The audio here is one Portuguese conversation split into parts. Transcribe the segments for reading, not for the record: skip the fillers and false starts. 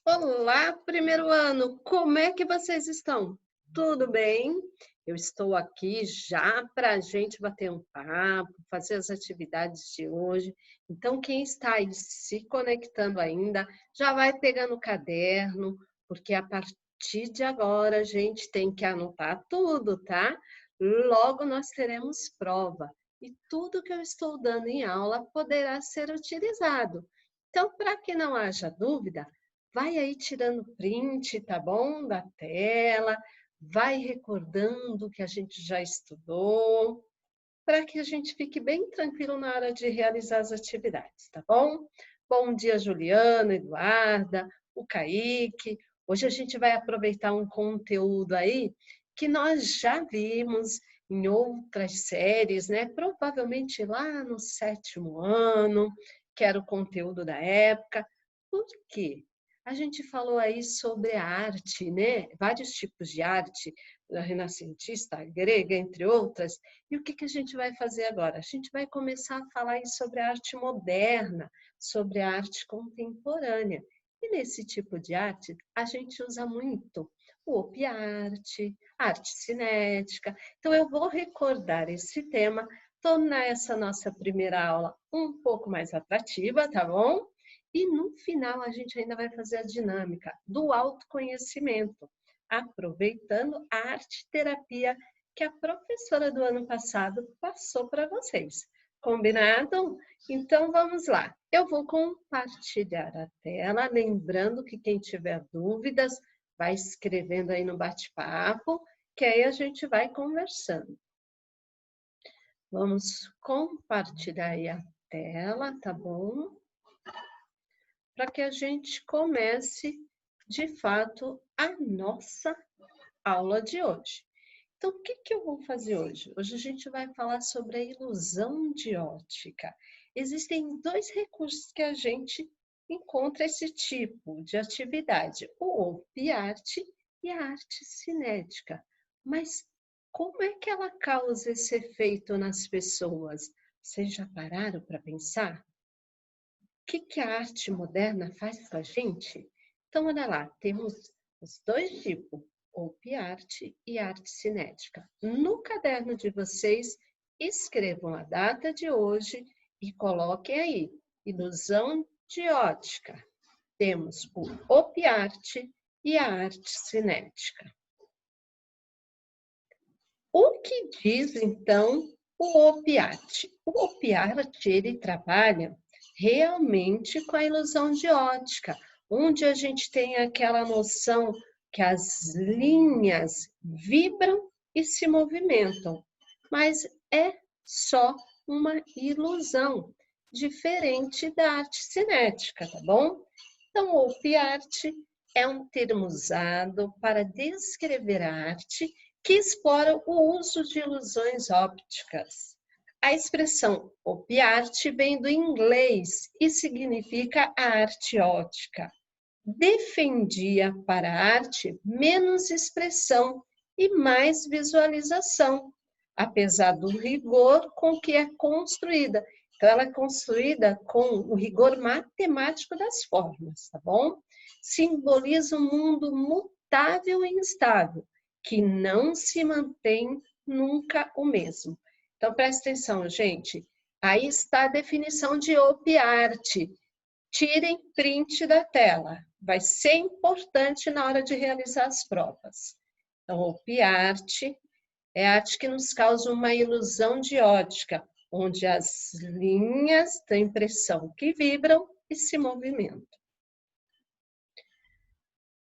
Olá, primeiro ano! Como é que vocês estão? Tudo bem? Eu estou aqui já para a gente bater um papo, fazer as atividades de hoje. Então, quem está aí se conectando ainda, já vai pegando o caderno, porque a partir de agora a gente tem que anotar tudo, tá? Logo nós teremos prova e tudo que eu estou dando em aula poderá ser utilizado. Então, para que não haja dúvida, vai aí tirando print, tá bom? Da tela, vai recordando o que a gente já estudou, para que a gente fique bem tranquilo na hora de realizar as atividades, tá bom? Bom dia, Juliana, Eduarda, o Kaique. Hoje a gente vai aproveitar um conteúdo aí que nós já vimos em outras séries, né? Provavelmente lá no 7º ano, que era o conteúdo da época. Por quê? A gente falou aí sobre a arte, né? Vários tipos de arte, a renascentista, a grega, entre outras. E o que a gente vai fazer agora? A gente vai começar a falar aí sobre a arte moderna, sobre a arte contemporânea. E nesse tipo de arte, a gente usa muito o op art, a arte cinética. Então, eu vou recordar esse tema, tornar essa nossa primeira aula um pouco mais atrativa, tá bom? E no final, a gente ainda vai fazer a dinâmica do autoconhecimento, aproveitando a arte-terapia que a professora do ano passado passou para vocês. Combinado? Então vamos lá. Eu vou compartilhar a tela, lembrando que quem tiver dúvidas, vai escrevendo aí no bate-papo, que aí a gente vai conversando. Vamos compartilhar aí a tela, tá bom? Para que a gente comece, de fato, a nossa aula de hoje. Então, o que eu vou fazer hoje? Hoje a gente vai falar sobre a ilusão de ótica. Existem dois recursos que a gente encontra esse tipo de atividade, o op art e a arte cinética. Mas como é que ela causa esse efeito nas pessoas? Vocês já pararam para pensar? O que a arte moderna faz com a gente? Então, olha lá, temos os dois tipos, op art e arte cinética. No caderno de vocês, escrevam a data de hoje e coloquem aí, ilusão de ótica. Temos o op art e a arte cinética. O que diz, então, o op art? O op art, ele trabalha realmente com a ilusão de ótica, onde a gente tem aquela noção que as linhas vibram e se movimentam, mas é só uma ilusão, diferente da arte cinética, tá bom? Então, o op art é um termo usado para descrever a arte que explora o uso de ilusões ópticas. A expressão op art vem do inglês e significa a arte ótica. Defendia para a arte menos expressão e mais visualização, apesar do rigor com que é construída. Então, ela é construída com o rigor matemático das formas, tá bom? Simboliza um mundo mutável e instável, que não se mantém nunca o mesmo. Então, presta atenção, gente. Aí está a definição de op art. Tirem print da tela. Vai ser importante na hora de realizar as provas. Então, op art é arte que nos causa uma ilusão de ótica, onde as linhas da impressão que vibram e se movimentam.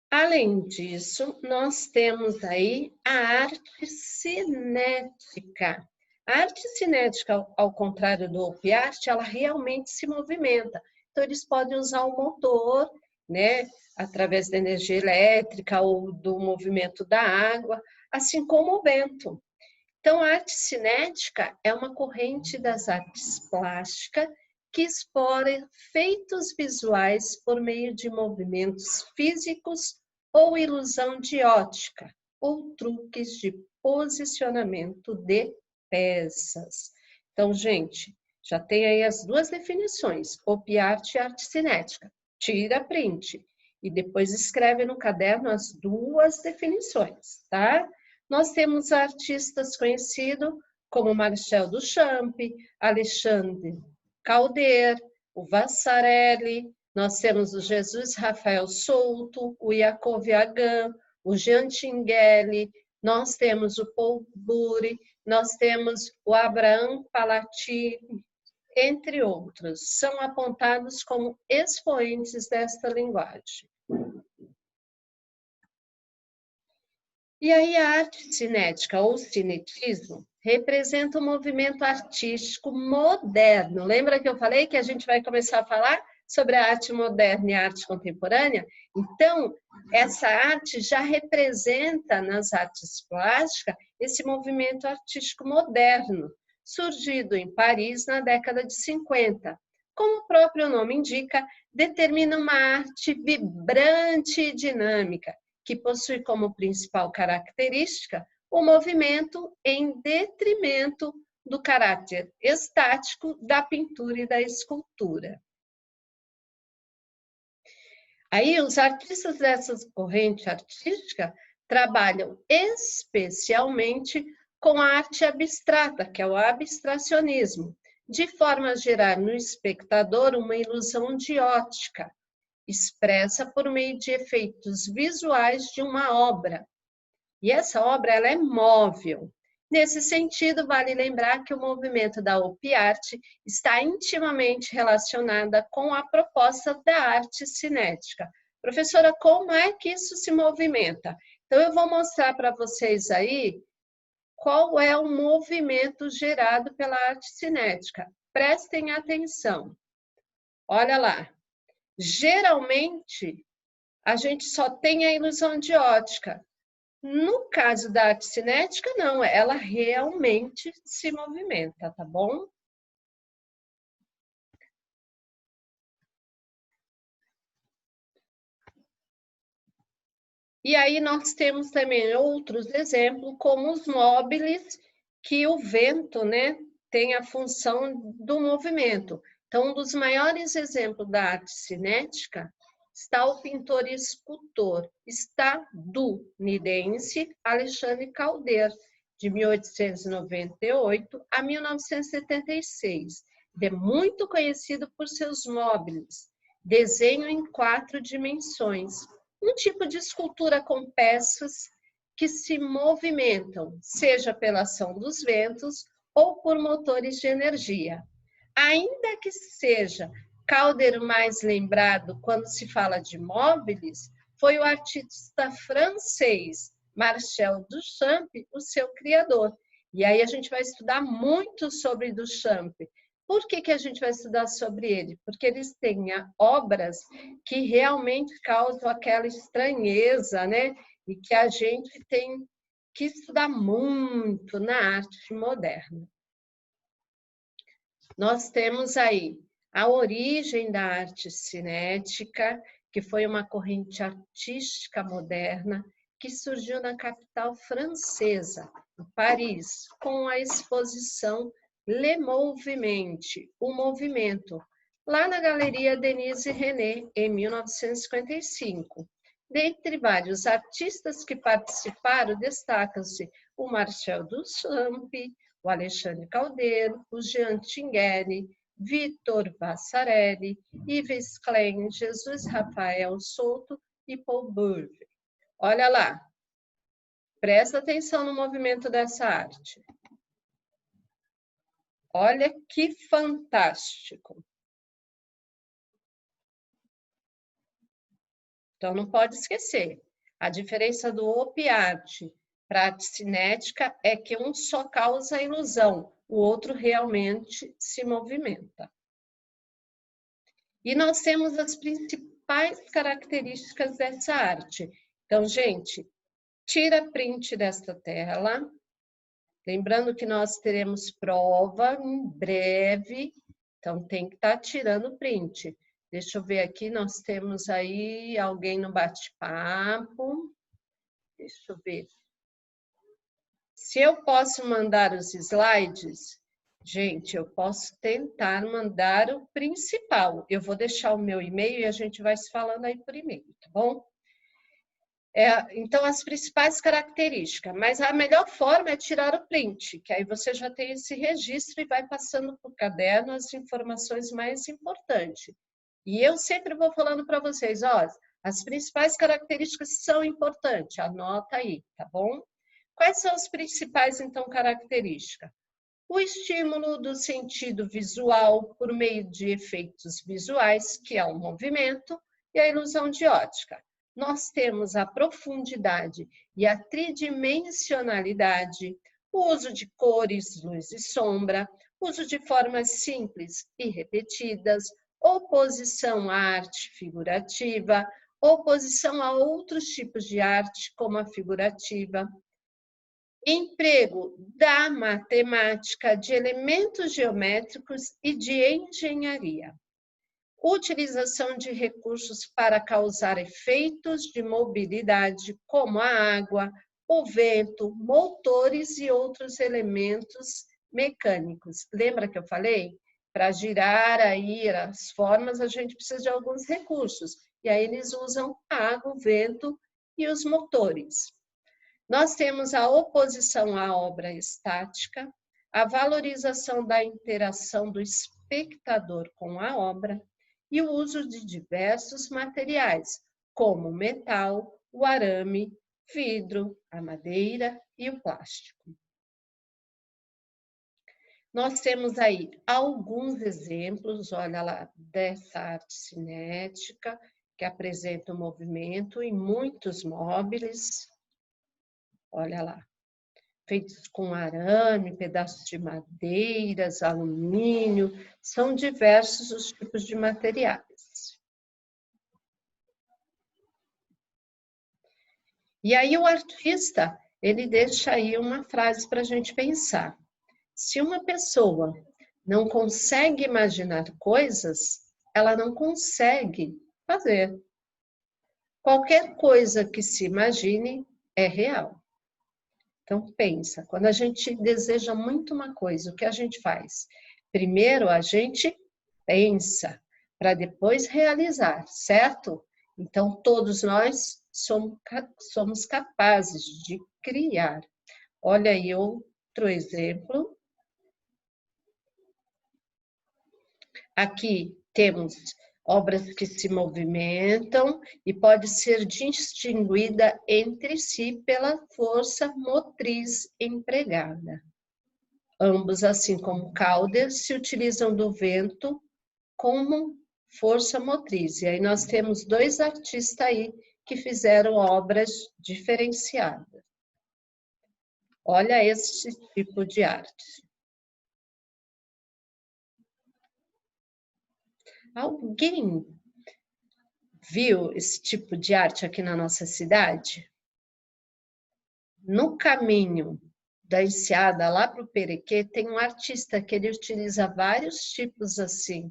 Além disso, nós temos aí a arte cinética. A arte cinética, ao contrário do op art, ela realmente se movimenta. Então, eles podem usar o motor, né, através da energia elétrica ou do movimento da água, assim como o vento. Então, a arte cinética é uma corrente das artes plásticas que explora efeitos visuais por meio de movimentos físicos ou ilusão de ótica, ou truques de posicionamento de peças. Então, gente, já tem aí as duas definições, op art e arte cinética. Tira print. e depois escreve no caderno as duas definições, tá? Nós temos artistas conhecidos como Marcel Duchamp, Alexandre Calder, o Vassarelli, nós temos o Jesus Rafael Souto, o Jacob Agan, o Jean Tinguely, nós temos o Paul Bure, nós temos o Abraham Palatini, entre outros, são apontados como expoentes desta linguagem. E aí a arte cinética ou cinetismo representa um movimento artístico moderno. Lembra que eu falei que a gente vai começar a falar sobre a arte moderna e a arte contemporânea? Então, essa arte já representa nas artes plásticas esse movimento artístico moderno, surgido em Paris na década de 50. Como o próprio nome indica, determina uma arte vibrante e dinâmica, que possui como principal característica o movimento em detrimento do caráter estático da pintura e da escultura. Aí, os artistas dessa corrente artística trabalham especialmente com a arte abstrata, que é o abstracionismo, de forma a gerar no espectador uma ilusão de ótica, expressa por meio de efeitos visuais de uma obra. E essa obra ela é móvel. Nesse sentido, vale lembrar que o movimento da op art está intimamente relacionada com a proposta da arte cinética. Professora, como é que isso se movimenta? Então, eu vou mostrar para vocês aí qual é o movimento gerado pela arte cinética. Prestem atenção. Olha lá. Geralmente, a gente só tem a ilusão de ótica. No caso da arte cinética, não, ela realmente se movimenta, tá bom? E aí nós temos também outros exemplos, como os móveis, que o vento, né, tem a função do movimento. Então, um dos maiores exemplos da arte cinética está o pintor e escultor estadunidense Alexandre Calder, de 1898 a 1976. Ele é muito conhecido por seus móveis, desenho em 4 dimensões, um tipo de escultura com peças que se movimentam, seja pela ação dos ventos ou por motores de energia. Ainda que seja Calder mais lembrado quando se fala de móveis, foi o artista francês Marcel Duchamp, o seu criador. E aí a gente vai estudar muito sobre Duchamp. Por que a gente vai estudar sobre ele? Porque eles têm obras que realmente causam aquela estranheza, né? E que a gente tem que estudar muito na arte moderna. Nós temos aí a origem da arte cinética, que foi uma corrente artística moderna que surgiu na capital francesa, em Paris, com a exposição Le Mouvement, o movimento, lá na Galeria Denise René, em 1955. Dentre vários artistas que participaram, destacam-se o Marcel Duchamp, o Alexandre Caldeiro, o Jean Tinguely, Vitor Vassarelli, Yves Klein, Jesus Rafael Souto e Paul Bure. Olha lá, presta atenção no movimento dessa arte. Olha que fantástico. Então, não pode esquecer, a diferença do op art para a arte cinética é que um só causa a ilusão, o outro realmente se movimenta. E nós temos as principais características dessa arte. Então, gente, tira print desta tela. Lembrando que nós teremos prova em breve, então tem que estar tirando print. Deixa eu ver aqui, nós temos aí alguém no bate-papo. Deixa eu ver. Se eu posso mandar os slides, Gente, eu posso tentar mandar o principal. Eu vou deixar o meu e-mail e a gente vai se falando aí por e-mail, tá bom? Então, as principais características, mas a melhor forma é tirar o print, que aí você já tem esse registro e vai passando para o caderno as informações mais importantes. E eu sempre vou falando para vocês, ó, as principais características são importantes, anota aí, tá bom? Quais são as principais, então, características? O estímulo do sentido visual por meio de efeitos visuais, que é o movimento, e a ilusão de ótica. Nós temos a profundidade e a tridimensionalidade, o uso de cores, luz e sombra, uso de formas simples e repetidas, oposição à arte figurativa, oposição a outros tipos de arte, como a figurativa, emprego da matemática, de elementos geométricos e de engenharia. Utilização de recursos para causar efeitos de mobilidade, como a água, o vento, motores e outros elementos mecânicos. Lembra que eu falei? Para girar aí as formas, a gente precisa de alguns recursos. E aí eles usam a água, o vento e os motores. Nós temos a oposição à obra estática, a valorização da interação do espectador com a obra e o uso de diversos materiais, como o metal, o arame, vidro, a madeira e o plástico. Nós temos aí alguns exemplos, olha lá, dessa arte cinética, que apresenta o movimento em muitos móveis. Olha lá, feitos com arame, pedaços de madeiras, alumínio, são diversos os tipos de materiais. E aí o artista, ele deixa aí uma frase para a gente pensar. Se uma pessoa não consegue imaginar coisas, ela não consegue fazer. Qualquer coisa que se imagine é real. Então, pensa, quando a gente deseja muito uma coisa, o que a gente faz? Primeiro, a gente pensa, para depois realizar, certo? Então, todos nós somos capazes de criar. Olha aí outro exemplo. Aqui temos obras que se movimentam e pode ser distinguida entre si pela força motriz empregada. Ambos, assim como Calder, se utilizam do vento como força motriz. E aí nós temos dois artistas aí que fizeram obras diferenciadas. Olha esse tipo de arte. Alguém viu esse tipo de arte aqui na nossa cidade? No caminho da Enseada lá para o Perequê, tem um artista que ele utiliza vários tipos assim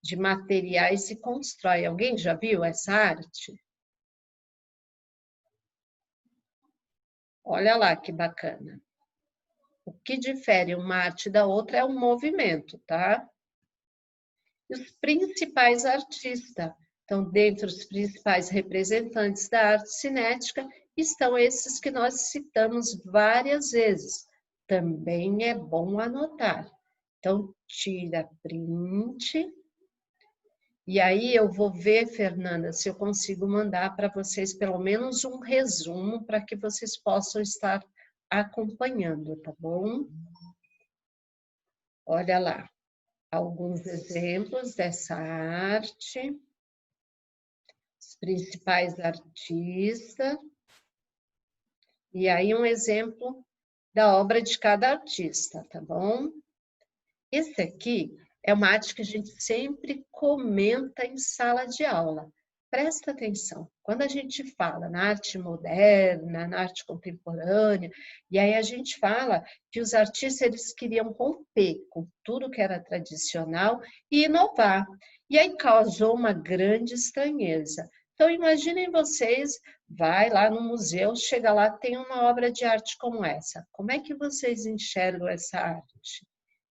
de materiais e constrói. Alguém já viu essa arte? Olha lá que bacana. O que difere uma arte da outra é o movimento, tá? E os principais artistas. Então, dentre os principais representantes da arte cinética, estão esses que nós citamos várias vezes. Também é bom anotar. Então, tira print. E aí eu vou ver, Fernanda, se eu consigo mandar para vocês pelo menos um resumo para que vocês possam estar acompanhando, tá bom? Olha lá, alguns exemplos dessa arte, os principais artistas, e aí um exemplo da obra de cada artista, tá bom? Esse aqui é uma arte que a gente sempre comenta em sala de aula. Presta atenção, quando a gente fala na arte moderna, na arte contemporânea, e aí a gente fala que os artistas eles queriam romper com tudo que era tradicional e inovar. E aí causou uma grande estranheza. Então imaginem vocês, vai lá no museu, chega lá, tem uma obra de arte como essa. Como é que vocês enxergam essa arte?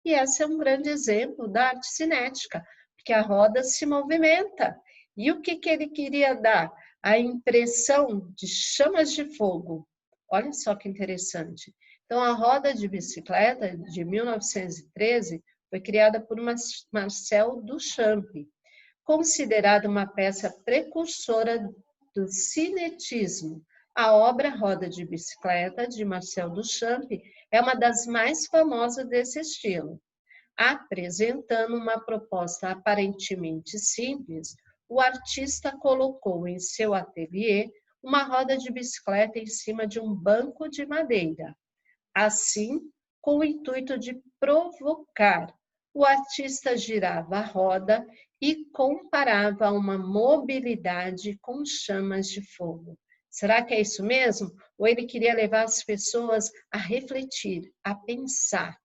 E esse é um grande exemplo da arte cinética, porque a roda se movimenta. E o que ele queria dar? A impressão de chamas de fogo. Olha só que interessante. Então, a roda de bicicleta de 1913 foi criada por Marcel Duchamp, considerada uma peça precursora do cinetismo. A obra Roda de Bicicleta, de Marcel Duchamp, é uma das mais famosas desse estilo. Apresentando uma proposta aparentemente simples, o artista colocou em seu ateliê uma roda de bicicleta em cima de um banco de madeira. Assim, com o intuito de provocar, o artista girava a roda e comparava uma mobilidade com chamas de fogo. Será que é isso mesmo? Ou ele queria levar as pessoas a refletir, a pensar,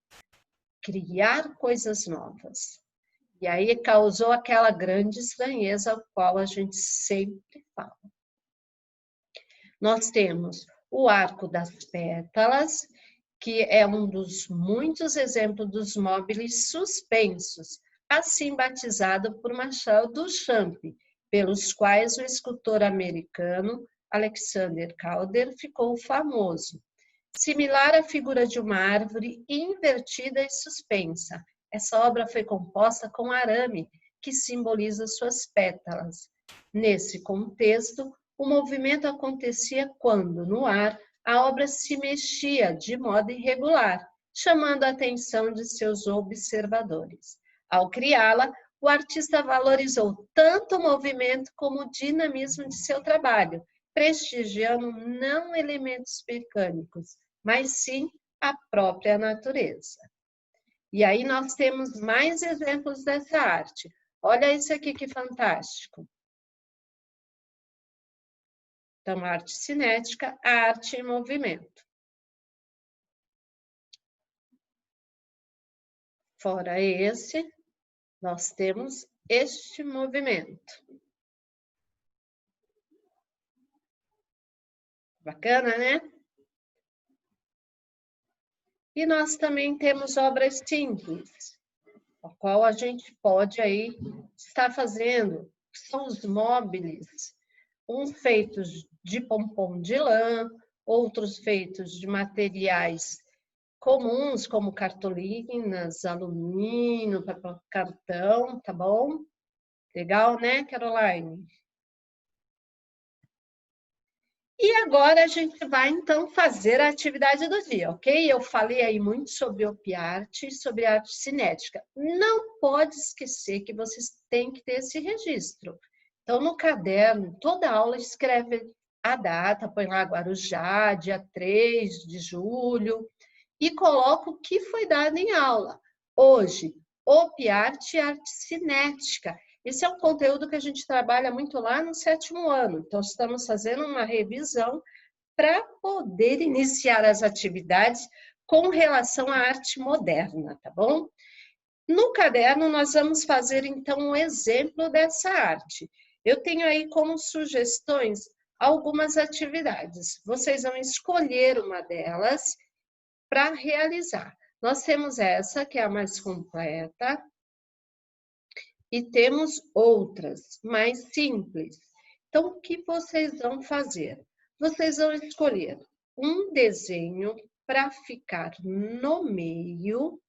criar coisas novas? E aí causou aquela grande estranheza ao qual a gente sempre fala. Nós temos o arco das pétalas, que é um dos muitos exemplos dos móveis suspensos, assim batizado por Marcel Duchamp, pelos quais o escultor americano Alexander Calder ficou famoso. Similar à figura de uma árvore invertida e suspensa, essa obra foi composta com arame, que simboliza suas pétalas. Nesse contexto, o movimento acontecia quando, no ar, a obra se mexia de modo irregular, chamando a atenção de seus observadores. Ao criá-la, o artista valorizou tanto o movimento como o dinamismo de seu trabalho, prestigiando não elementos mecânicos, mas sim a própria natureza. E aí nós temos mais exemplos dessa arte. Olha isso aqui que fantástico. Então, a arte cinética, a arte em movimento. Fora esse, nós temos este movimento. Bacana, né? E nós também temos obras simples, a qual a gente pode aí estar fazendo, são os móveis, uns feitos de pompom de lã, outros feitos de materiais comuns, como cartolinas, alumínio, papel cartão, tá bom? Legal, né, Caroline? E agora a gente vai, então, fazer a atividade do dia, ok? Eu falei aí muito sobre OP-Art e sobre arte cinética. Não pode esquecer que vocês têm que ter esse registro. Então, no caderno, toda aula escreve a data, põe lá Guarujá, dia 3 de julho, e coloca o que foi dado em aula. Hoje, OP-Art e arte cinética. Esse é um conteúdo que a gente trabalha muito lá no 7º ano. Então, estamos fazendo uma revisão para poder iniciar as atividades com relação à arte moderna, tá bom? No caderno, nós vamos fazer, então, um exemplo dessa arte. Eu tenho aí como sugestões algumas atividades. Vocês vão escolher uma delas para realizar. Nós temos essa, que é a mais completa, e temos outras, mais simples. Então, o que vocês vão fazer? Vocês vão escolher um desenho para ficar no meio.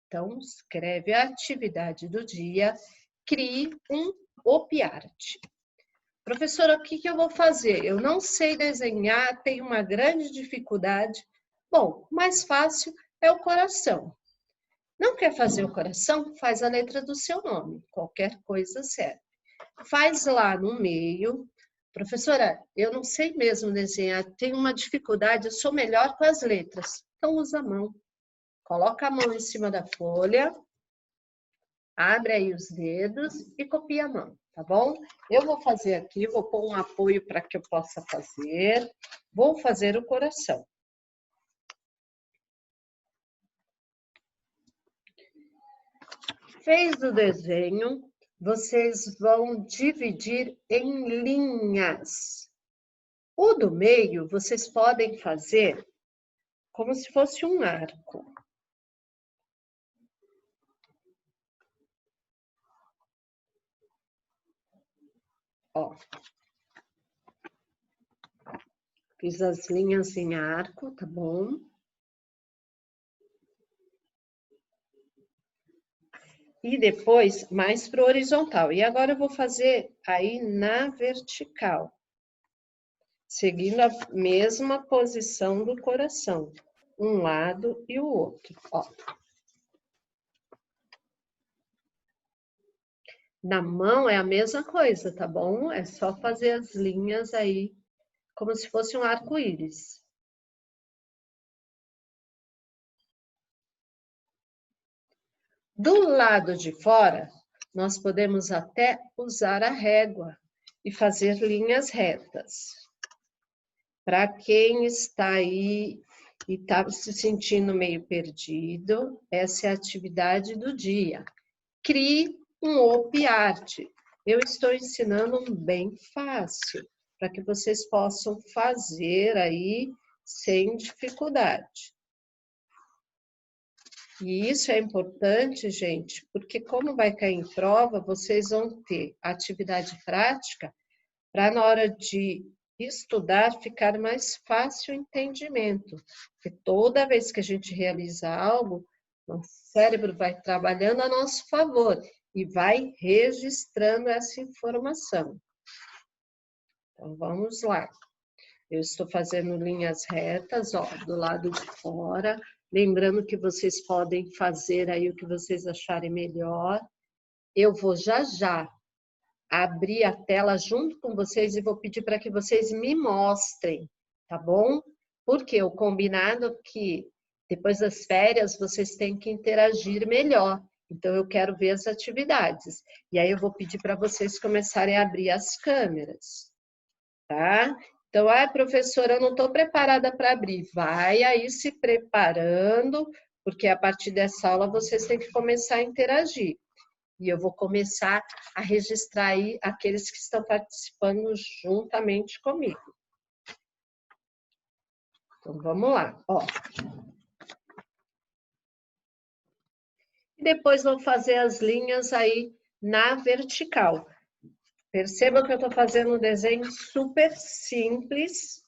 Então, escreve a atividade do dia, crie um OP-Art. Professora, o que eu vou fazer? Eu não sei desenhar, tenho uma grande dificuldade. Bom, mais fácil é o coração. Não quer fazer o coração? Faz a letra do seu nome, qualquer coisa serve. Faz lá no meio. Professora, eu não sei mesmo desenhar, tenho uma dificuldade, eu sou melhor com as letras. Então usa a mão. Coloca a mão em cima da folha, abre aí os dedos e copia a mão, tá bom? Eu vou fazer aqui, vou pôr um apoio para que eu possa fazer. Vou fazer o coração. Fez o desenho, vocês vão dividir em linhas. O do meio, vocês podem fazer como se fosse um arco. Ó. Fiz as linhas em arco, tá bom? E depois, mais pro horizontal. E agora eu vou fazer aí na vertical. Seguindo a mesma posição do coração. Um lado e o outro, ó. Na mão é a mesma coisa, tá bom? É só fazer as linhas aí, como se fosse um arco-íris. Do lado de fora, nós podemos até usar a régua e fazer linhas retas. Para quem está aí e está se sentindo meio perdido, essa é a atividade do dia. Crie um OP Art. Eu estou ensinando um bem fácil, para que vocês possam fazer aí sem dificuldade. E isso é importante, gente, porque como vai cair em prova, vocês vão ter atividade prática para na hora de estudar ficar mais fácil o entendimento. Porque toda vez que a gente realiza algo, nosso cérebro vai trabalhando a nosso favor e vai registrando essa informação. Então, vamos lá. Eu estou fazendo linhas retas, ó, do lado de fora. Lembrando que vocês podem fazer aí o que vocês acharem melhor. Eu vou já abrir a tela junto com vocês e vou pedir para que vocês me mostrem, tá bom? Porque o combinado é que depois das férias vocês têm que interagir melhor. Então, eu quero ver as atividades. E aí, eu vou pedir para vocês começarem a abrir as câmeras, tá? Então, professora, eu não estou preparada para abrir. Vai aí se preparando, porque a partir dessa aula vocês têm que começar a interagir. E eu vou começar a registrar aí aqueles que estão participando juntamente comigo. Então, vamos lá, ó. E depois vou fazer as linhas aí na vertical. Perceba que eu estou fazendo um desenho super simples,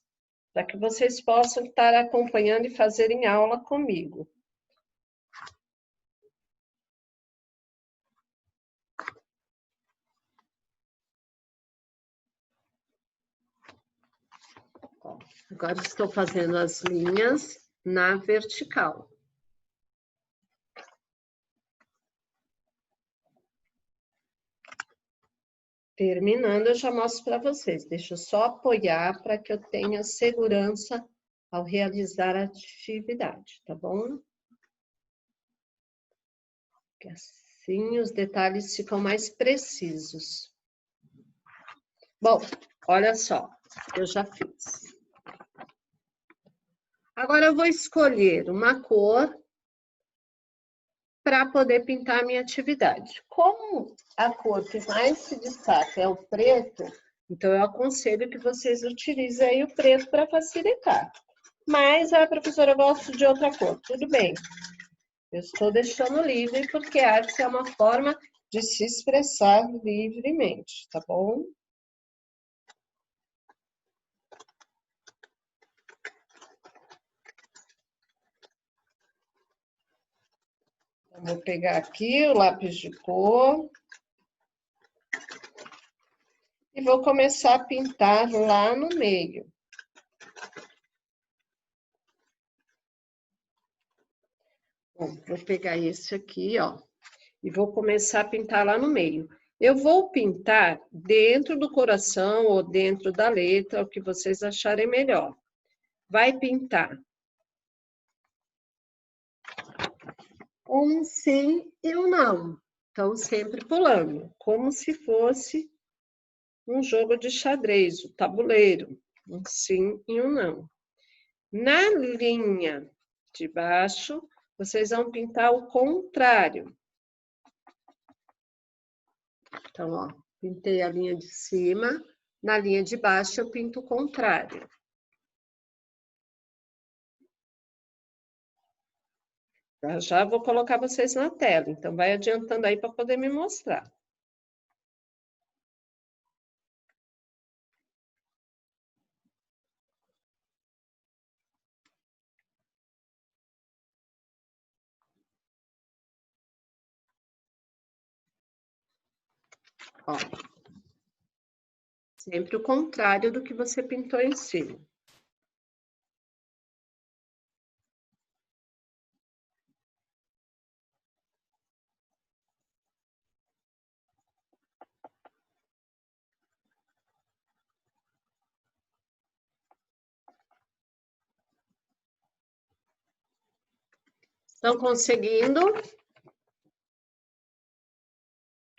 para que vocês possam estar acompanhando e fazerem aula comigo. Agora estou fazendo as linhas na vertical. Terminando, eu já mostro para vocês. Deixa eu só apoiar para que eu tenha segurança ao realizar a atividade, tá bom? Porque assim os detalhes ficam mais precisos. Bom, olha só, eu já fiz. Agora eu vou escolher uma cor para poder pintar a minha atividade. Como a cor que mais se destaca é o preto, então eu aconselho que vocês utilizem aí o preto para facilitar. Mas, professora, eu gosto de outra cor. Tudo bem. Eu estou deixando livre porque a arte é uma forma de se expressar livremente, tá bom? Eu vou pegar aqui o lápis de cor e vou começar a pintar lá no meio. Bom, vou pegar esse aqui, ó, e vou começar a pintar lá no meio. Eu vou pintar dentro do coração ou dentro da letra, o que vocês acharem melhor. Vai pintar um sim e um não. Então, sempre pulando, como se fosse um jogo de xadrez, o tabuleiro. Um sim e um não. Na linha de baixo, vocês vão pintar o contrário. Então, ó, pintei a linha de cima, na linha de baixo eu pinto o contrário. Eu já vou colocar vocês na tela, então vai adiantando aí para poder me mostrar. Ó, sempre o contrário do que você pintou em cima. Estão conseguindo?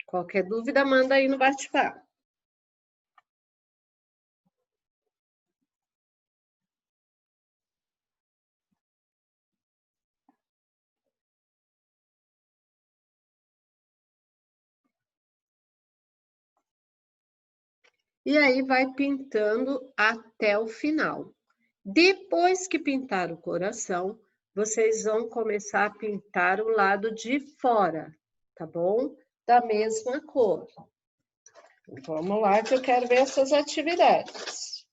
Qualquer dúvida, manda aí no bate-papo. E aí vai pintando até o final. Depois que pintar o coração, vocês vão começar a pintar o lado de fora, tá bom? Da mesma cor. Vamos lá que eu quero ver essas atividades.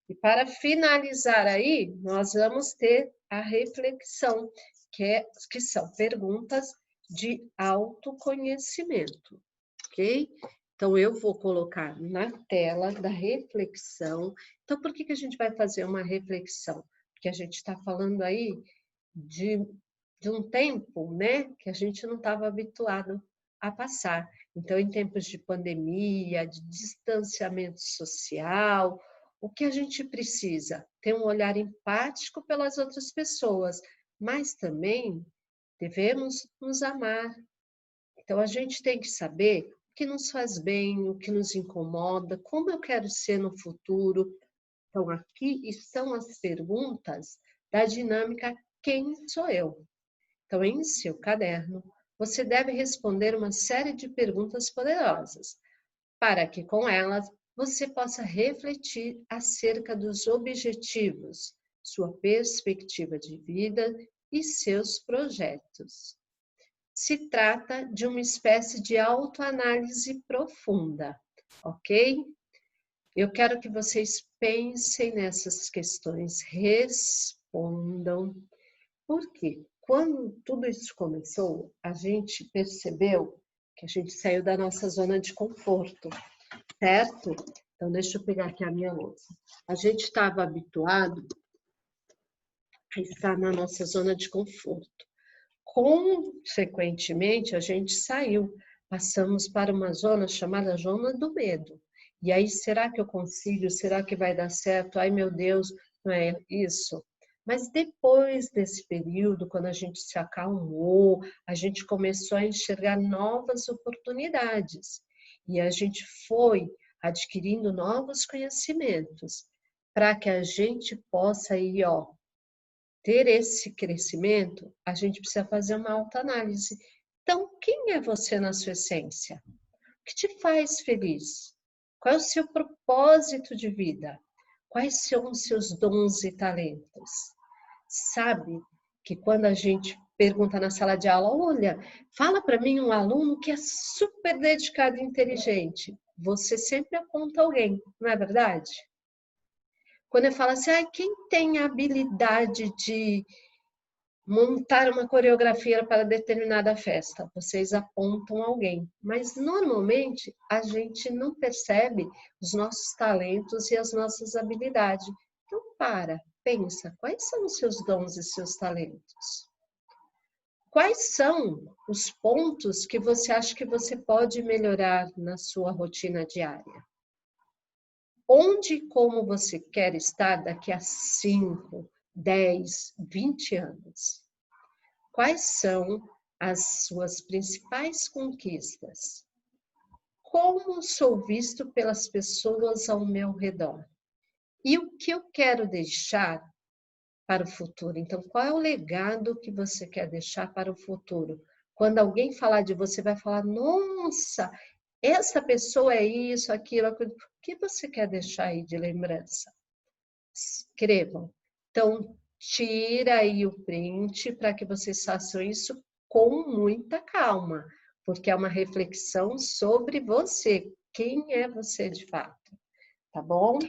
E para finalizar aí, nós vamos ter a reflexão, que são perguntas de autoconhecimento, ok? Então, eu vou colocar na tela da reflexão. Então, por que a gente vai fazer uma reflexão? Porque a gente está falando aí de um tempo, né, que a gente não estava habituado a passar. Então, em tempos de pandemia, de distanciamento social, o que a gente precisa? Ter um olhar empático pelas outras pessoas, mas também devemos nos amar. Então, a gente tem que saber o que nos faz bem, o que nos incomoda, como eu quero ser no futuro. Então, aqui estão as perguntas da dinâmica Quem sou eu? Então, em seu caderno, você deve responder uma série de perguntas poderosas, para que com elas você possa refletir acerca dos objetivos, sua perspectiva de vida e seus projetos. Se trata de uma espécie de autoanálise profunda, ok? Eu quero que vocês pensem nessas questões, respondam. Por quê? Quando tudo isso começou, a gente percebeu que a gente saiu da nossa zona de conforto, certo? Então, deixa eu pegar aqui a minha louça. A gente estava habituado a estar na nossa zona de conforto. Consequentemente, a gente saiu, passamos para uma zona chamada zona do medo. E aí, será que eu consigo? Será que vai dar certo? Ai, meu Deus, não é isso? Mas depois desse período, quando a gente se acalmou, a gente começou a enxergar novas oportunidades. E a gente foi adquirindo novos conhecimentos para que a gente possa ir, ó, ter esse crescimento, a gente precisa fazer uma autoanálise. Então, quem é você na sua essência? O que te faz feliz? Qual é o seu propósito de vida? Quais são os seus dons e talentos? Sabe que quando a gente pergunta na sala de aula, olha, fala para mim um aluno que é super dedicado e inteligente. Você sempre aponta alguém, não é verdade? Quando eu falo assim, quem tem a habilidade de montar uma coreografia para determinada festa, vocês apontam alguém, mas normalmente a gente não percebe os nossos talentos e as nossas habilidades. Então, pensa, quais são os seus dons e seus talentos? Quais são os pontos que você acha que você pode melhorar na sua rotina diária? Onde e como você quer estar daqui a 5, 10, 20 anos? Quais são as suas principais conquistas? Como sou visto pelas pessoas ao meu redor? E o que eu quero deixar para o futuro? Então, qual é o legado que você quer deixar para o futuro? Quando alguém falar de você, vai falar, nossa, essa pessoa é isso, aquilo, aquilo. O que você quer deixar aí de lembrança? Escrevam. Então, tira aí o print para que vocês façam isso com muita calma, porque é uma reflexão sobre você. Quem é você de fato? Tá bom?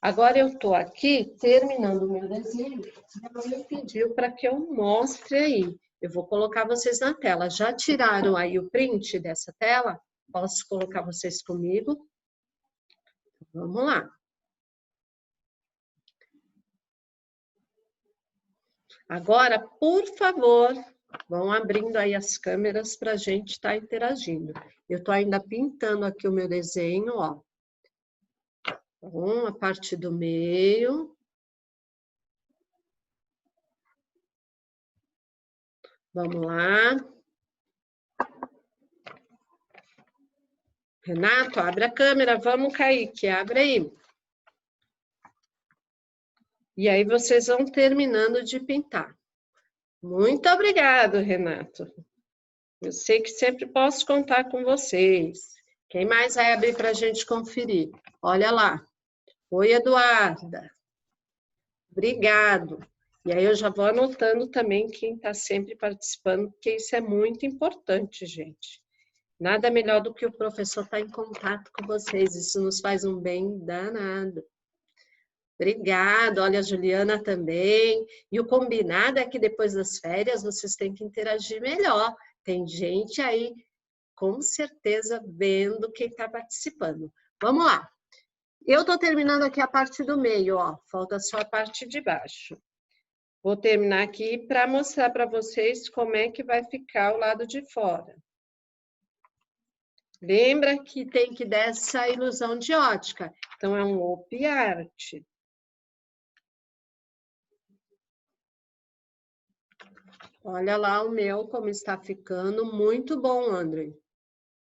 Agora eu estou aqui terminando o meu desenho e ela me pediu para que eu mostre aí. Eu vou colocar vocês na tela. Já tiraram aí o print dessa tela? Posso colocar vocês comigo? Vamos lá. Agora, por favor, vão abrindo aí as câmeras para a gente estar interagindo. Eu estou ainda pintando aqui o meu desenho, ó. Então, a parte do meio. Vamos lá. Renato, abre a câmera. Vamos, Kaique, abre aí. E aí vocês vão terminando de pintar. Muito obrigado, Renato. Eu sei que sempre posso contar com vocês. Quem mais vai abrir para a gente conferir? Olha lá. Oi, Eduarda. Obrigado. E aí eu já vou anotando também quem está sempre participando, porque isso é muito importante, gente. Nada melhor do que o professor estar em contato com vocês. Isso nos faz um bem danado. Obrigada, olha a Juliana também. E o combinado é que depois das férias vocês têm que interagir melhor. Tem gente aí, com certeza, vendo quem está participando. Vamos lá. Eu estou terminando aqui a parte do meio, ó. Falta só a parte de baixo. Vou terminar aqui para mostrar para vocês como é que vai ficar o lado de fora. Lembra que tem que dar essa ilusão de ótica. Então, é um op art. Olha lá o meu, como está ficando. Muito bom, André.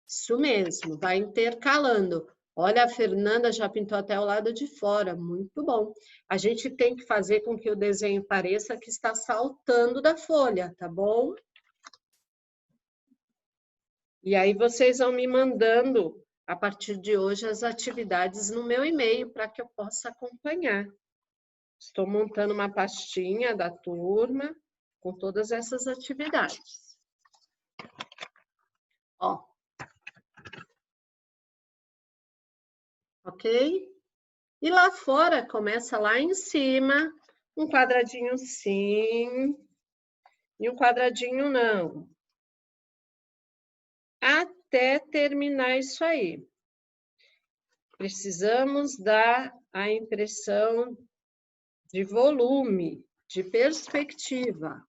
Isso mesmo, vai intercalando. Olha, a Fernanda já pintou até o lado de fora. Muito bom. A gente tem que fazer com que o desenho pareça que está saltando da folha, tá bom? E aí vocês vão me mandando, a partir de hoje, as atividades no meu e-mail para que eu possa acompanhar. Estou montando uma pastinha da turma com todas essas atividades. Ó. Ok? E lá fora, começa lá em cima, um quadradinho sim, e um quadradinho não. Até terminar isso aí. Precisamos dar a impressão de volume, de perspectiva.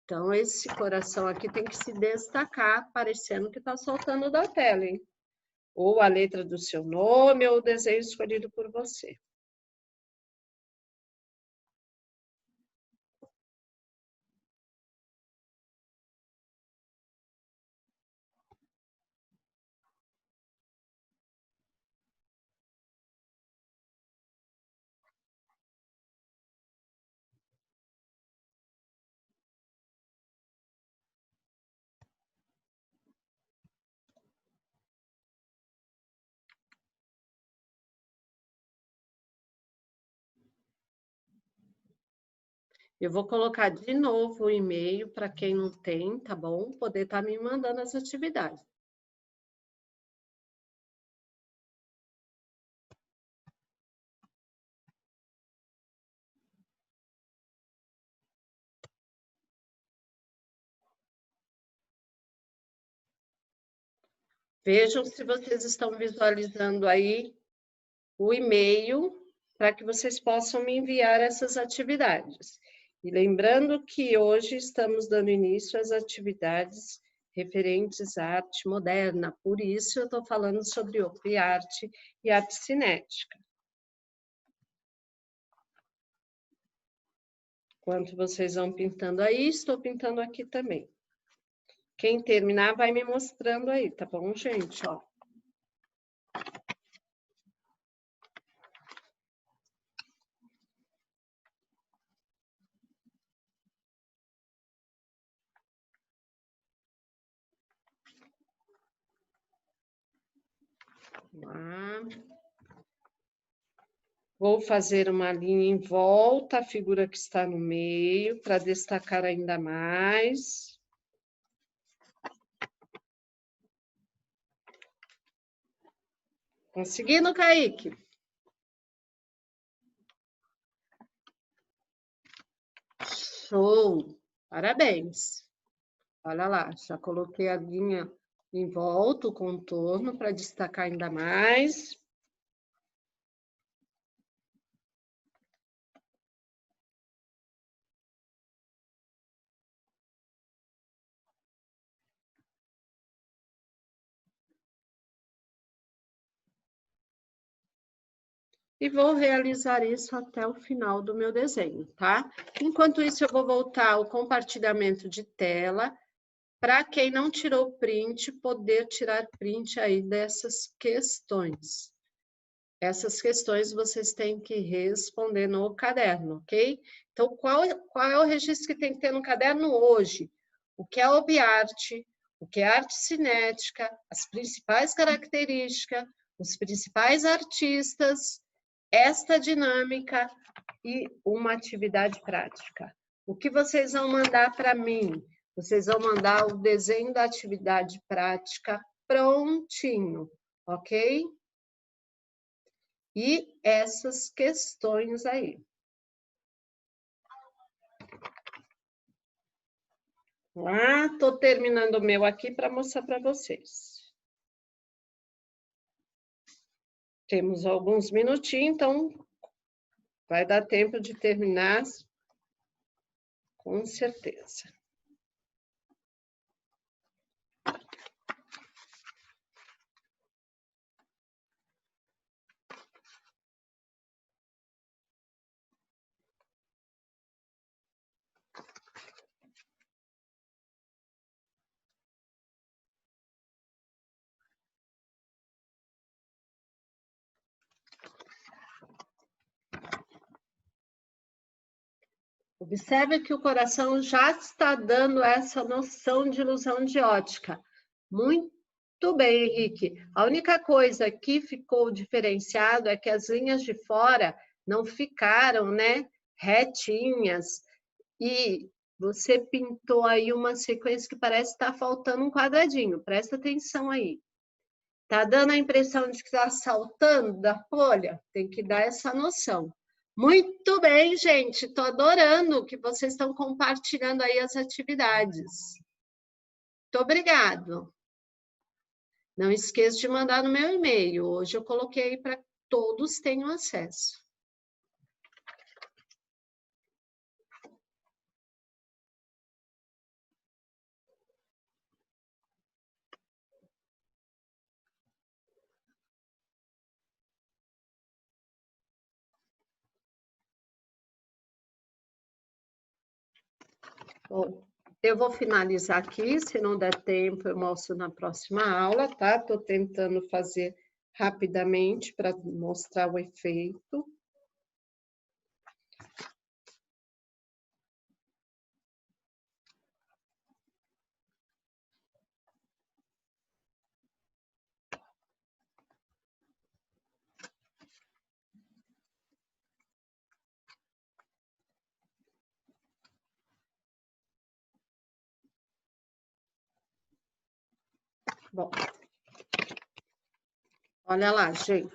Então, esse coração aqui tem que se destacar, parecendo que está soltando da tela, hein? Ou a letra do seu nome, ou o desenho escolhido por você. Eu vou colocar de novo o e-mail para quem não tem, tá bom? Poder estar me mandando as atividades. Vejam se vocês estão visualizando aí o e-mail para que vocês possam me enviar essas atividades. E lembrando que hoje estamos dando início às atividades referentes à arte moderna, por isso eu estou falando sobre op art e arte cinética. Enquanto vocês vão pintando aí, estou pintando aqui também. Quem terminar vai me mostrando aí, tá bom, gente? Ó. Lá. Vou fazer uma linha em volta, a figura que está no meio, para destacar ainda mais. Conseguindo, Kaique? Show! Parabéns! Olha lá, já coloquei a linha Em volta o contorno para destacar ainda mais. E vou realizar isso até o final do meu desenho, tá? Enquanto isso, eu vou voltar ao compartilhamento de tela, para quem não tirou print, poder tirar print aí dessas questões. Essas questões vocês têm que responder no caderno, ok? Então, qual é o registro que tem que ter no caderno hoje? O que é OB-Art, o que é arte cinética, as principais características, os principais artistas, esta dinâmica e uma atividade prática. O que vocês vão mandar para mim? Vocês vão mandar o desenho da atividade prática prontinho, ok? E essas questões aí. Estou terminando o meu aqui para mostrar para vocês. Temos alguns minutinhos, então vai dar tempo de terminar, com certeza. Observe que o coração já está dando essa noção de ilusão de ótica. Muito bem, Henrique. A única coisa que ficou diferenciado é que as linhas de fora não ficaram, né, retinhas. E você pintou aí uma sequência que parece estar faltando um quadradinho. Presta atenção aí. Tá dando a impressão de que está saltando da folha? Tem que dar essa noção. Muito bem, gente. Estou adorando que vocês estão compartilhando aí as atividades. Muito obrigado. Não esqueça de mandar no meu e-mail. Hoje eu coloquei para que todos tenham acesso. Bom, eu vou finalizar aqui, se não der tempo, eu mostro na próxima aula, tá? Estou tentando fazer rapidamente para mostrar o efeito. Bom, olha lá, gente.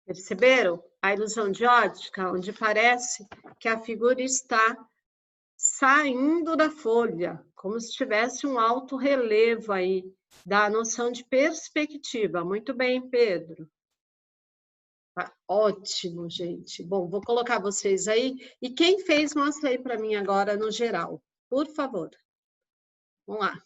Perceberam a ilusão de ótica, onde parece que a figura está saindo da folha, como se tivesse um alto relevo aí, dá a noção de perspectiva. Muito bem, Pedro. Tá ótimo, gente. Bom, vou colocar vocês aí. E quem fez, mostra aí para mim agora no geral, por favor. Vamos lá.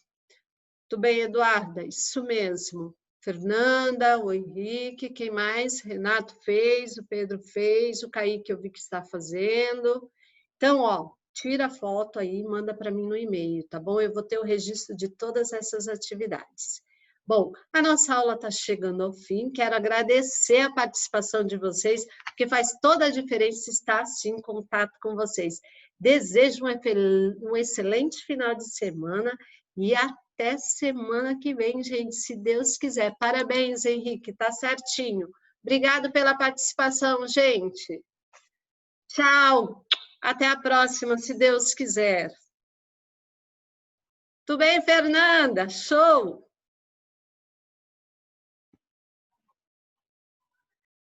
Tudo bem, Eduarda? Isso mesmo. Fernanda, o Henrique, quem mais? Renato fez, o Pedro fez, o Kaique eu vi que está fazendo. Então, ó, tira a foto aí e manda para mim no e-mail, tá bom? Eu vou ter o registro de todas essas atividades. Bom, a nossa aula está chegando ao fim. Quero agradecer a participação de vocês, porque faz toda a diferença estar assim em contato com vocês. Desejo um excelente final de semana e até semana que vem, gente, se Deus quiser. Parabéns, Henrique, tá certinho. Obrigado pela participação, gente. Tchau. Até a próxima, se Deus quiser. Tudo bem, Fernanda? Show!